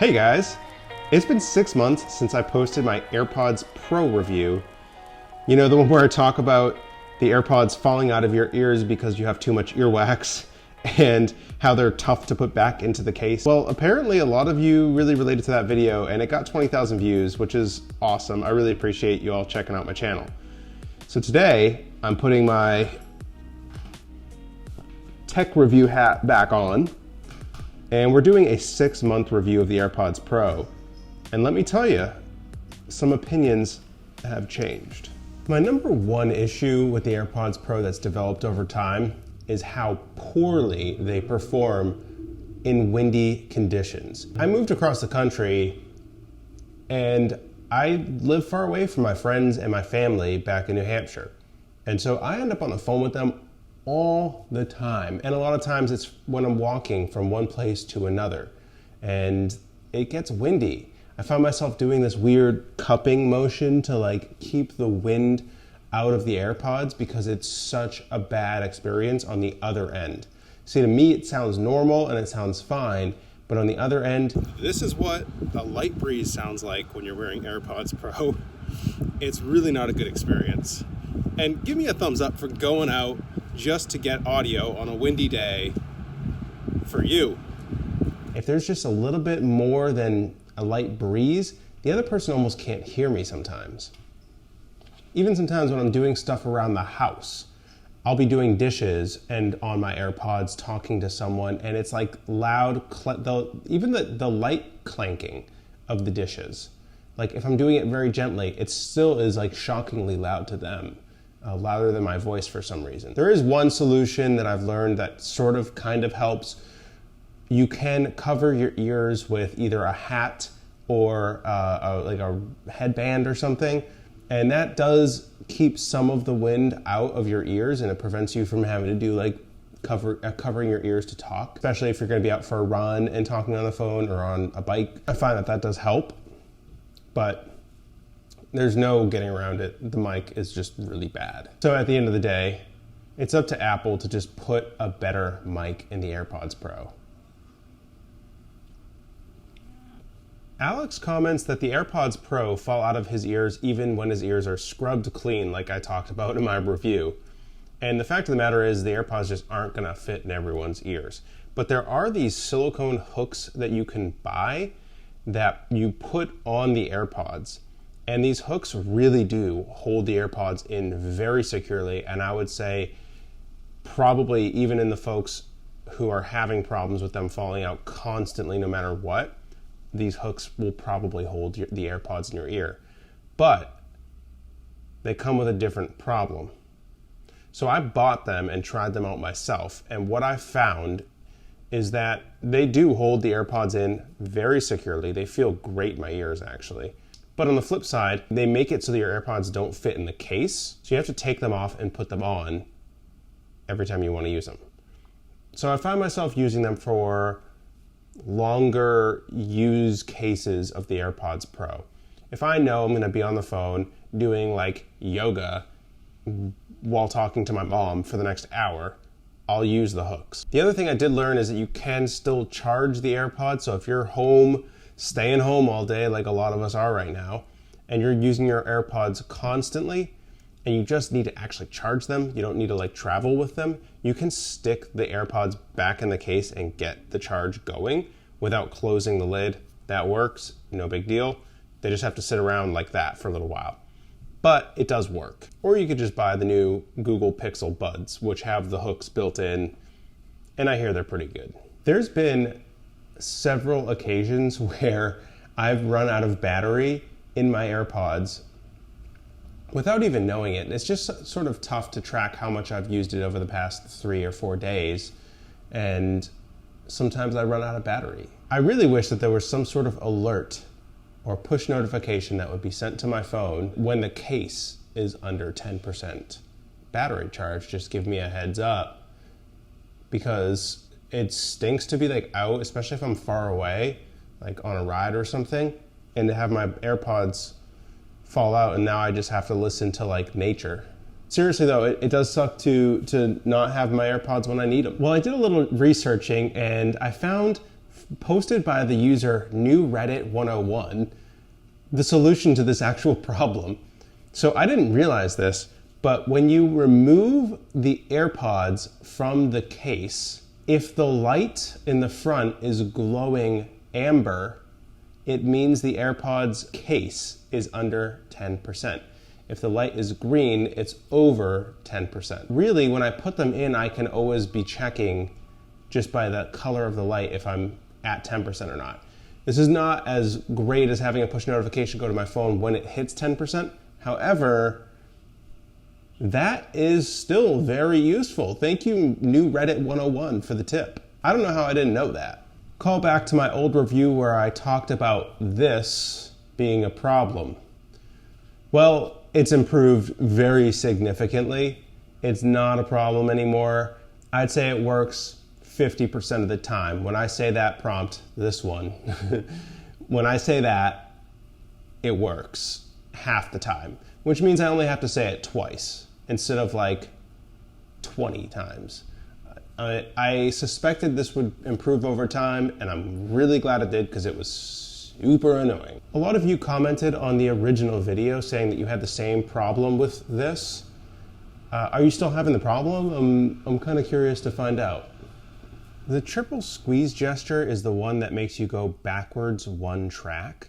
Hey guys, it's been 6 months since I posted my AirPods Pro review. You know, the one where I talk about the AirPods falling out of your ears because you have too much earwax and how they're tough to put back into the case. Well, apparently a lot of you really related to that video and it got 20,000 views, which is awesome. I really appreciate you all checking out my channel. So today I'm putting my tech review hat back on and we're doing a 6-month review of the AirPods Pro. And let me tell you, some opinions have changed. My number one issue with the AirPods Pro that's developed over time is how poorly they perform in windy conditions. I moved across the country and I live far away from my friends and my family back in New Hampshire. And so I end up on the phone with them all the time. And a lot of times it's when I'm walking from one place to another and it gets windy. I find myself doing this weird cupping motion to like keep the wind out of the AirPods because it's such a bad experience on the other end. See, to me it sounds normal and it sounds fine, but on the other end, this is what a light breeze sounds like when you're wearing AirPods Pro. It's really not a good experience. And give me a thumbs up for going out just to get audio on a windy day for you. If there's just a little bit more than a light breeze, the other person almost can't hear me sometimes. Even sometimes when I'm doing stuff around the house, I'll be doing dishes and on my AirPods talking to someone and it's like loud, even the light clanking of the dishes. Like if I'm doing it very gently, it still is like shockingly loud to them. Louder than my voice for some reason. There is one solution that I've learned that sort of kind of helps. You can cover your ears with either a hat or like a headband or something, and that does keep some of the wind out of your ears and it prevents you from having to do like covering your ears to talk, especially if you're going to be out for a run and talking on the phone or on a bike. I find that does help, but there's no getting around it. The mic is just really bad. So at the end of the day, it's up to Apple to just put a better mic in the AirPods Pro. Alex comments that the AirPods Pro fall out of his ears even when his ears are scrubbed clean, like I talked about in my review. And the fact of the matter is the AirPods just aren't gonna fit in everyone's ears. But there are these silicone hooks that you can buy that you put on the AirPods. And these hooks really do hold the AirPods in very securely. And I would say probably even in the folks who are having problems with them falling out constantly no matter what, these hooks will probably hold the AirPods in your ear. But they come with a different problem. So I bought them and tried them out myself. And what I found is that they do hold the AirPods in very securely. They feel great in my ears actually. But on the flip side, they make it so that your AirPods don't fit in the case. So you have to take them off and put them on every time you want to use them. So I find myself using them for longer use cases of the AirPods Pro. If I know I'm going to be on the phone doing like yoga while talking to my mom for the next hour, I'll use the hooks. The other thing I did learn is that you can still charge the AirPods. So if you're home, staying home all day like a lot of us are right now, and you're using your AirPods constantly, and you just need to actually charge them, you don't need to like travel with them, you can stick the AirPods back in the case and get the charge going without closing the lid. That works, no big deal. They just have to sit around like that for a little while. But it does work. Or you could just buy the new Google Pixel Buds, which have the hooks built in, and I hear they're pretty good. There's been several occasions where I've run out of battery in my AirPods without even knowing it. It's just sort of tough to track how much I've used it over the past 3 or 4 days, and sometimes I run out of battery. I really wish that there was some sort of alert or push notification that would be sent to my phone when the case is under 10% battery charge. Just give me a heads up, because it stinks to be like out, especially if I'm far away, like on a ride or something, and to have my AirPods fall out and now I just have to listen to like nature. Seriously though, it does suck to not have my AirPods when I need them. Well, I did a little researching and I found posted by the user New Reddit 101, the solution to this actual problem. So I didn't realize this, but when you remove the AirPods from the case, if the light in the front is glowing amber, it means the AirPods case is under 10%. If the light is green, it's over 10%. Really, when I put them in, I can always be checking just by the color of the light if I'm at 10% or not. This is not as great as having a push notification go to my phone when it hits 10%. However, that is still very useful. Thank you, New Reddit 101, for the tip. I don't know how I didn't know that. Call back to my old review where I talked about this being a problem. Well, it's improved very significantly. It's not a problem anymore. I'd say it works 50% of the time. When I say that prompt, this one, when I say that, it works half the time, which means I only have to say it twice instead of like 20 times. I suspected this would improve over time, and I'm really glad it did because it was super annoying. A lot of you commented on the original video saying that you had the same problem with this. Are you still having the problem? I'm kind of curious to find out. The triple squeeze gesture is the one that makes you go backwards one track.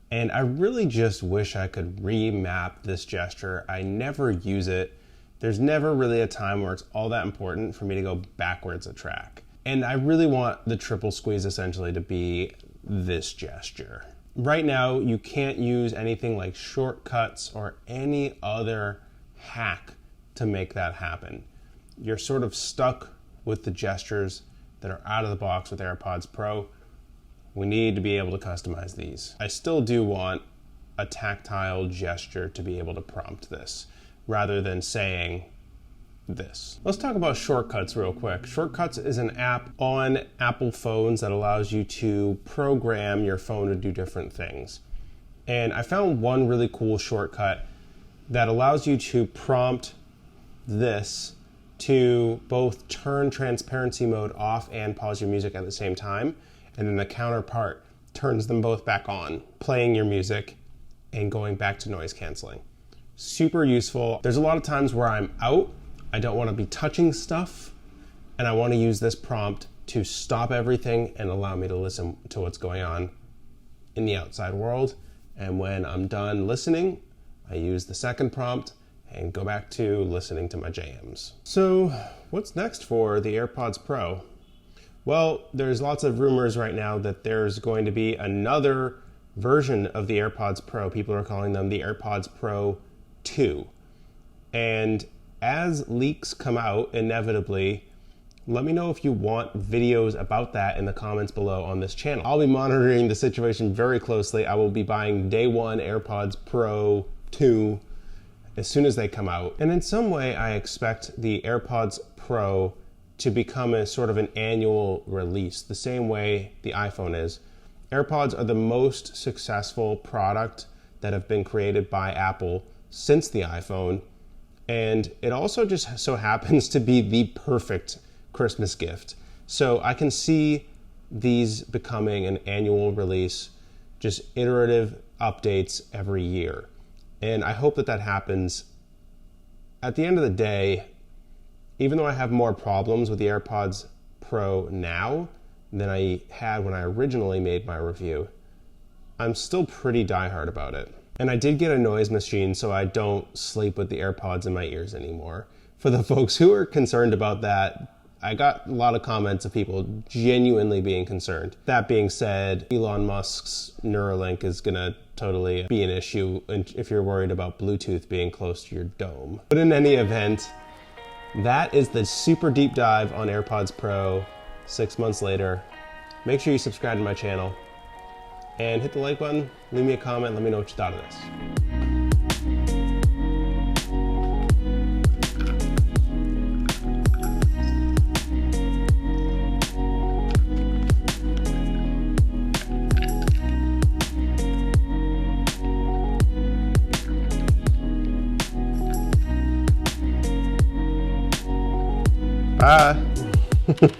And I really just wish I could remap this gesture. I never use it. There's never really a time where it's all that important for me to go backwards a track. And I really want the triple squeeze essentially to be this gesture. Right now, you can't use anything like shortcuts or any other hack to make that happen. You're sort of stuck with the gestures that are out of the box with AirPods Pro. We need to be able to customize these. I still do want a tactile gesture to be able to prompt this, rather than saying this. Let's talk about Shortcuts real quick. Shortcuts is an app on Apple phones that allows you to program your phone to do different things. And I found one really cool shortcut that allows you to prompt this to both turn transparency mode off and pause your music at the same time. And then the counterpart turns them both back on, playing your music and going back to noise canceling. Super useful. There's a lot of times where I'm out, I don't want to be touching stuff, and I want to use this prompt to stop everything and allow me to listen to what's going on in the outside world. And when I'm done listening, I use the second prompt and go back to listening to my jams. So what's next for the AirPods Pro? Well, there's lots of rumors right now that there's going to be another version of the AirPods Pro. People are calling them the AirPods Pro 2. And as leaks come out, inevitably, let me know if you want videos about that in the comments below on this channel. I'll be monitoring the situation very closely. I will be buying day one AirPods Pro 2 as soon as they come out. And in some way, I expect the AirPods Pro to become a sort of an annual release, the same way the iPhone is. AirPods are the most successful product that have been created by Apple since the iPhone. And it also just so happens to be the perfect Christmas gift. So I can see these becoming an annual release, just iterative updates every year. And I hope that that happens. At the end of the day, even though I have more problems with the AirPods Pro now than I had when I originally made my review, I'm still pretty diehard about it. And I did get a noise machine so I don't sleep with the AirPods in my ears anymore. For the folks who are concerned about that, I got a lot of comments of people genuinely being concerned. That being said, Elon Musk's Neuralink is gonna totally be an issue if you're worried about Bluetooth being close to your dome. But in any event, that is the super deep dive on AirPods Pro 6 months later. Make sure you subscribe to my channel and hit the like button, leave me a comment, let me know what you thought of this. Bye.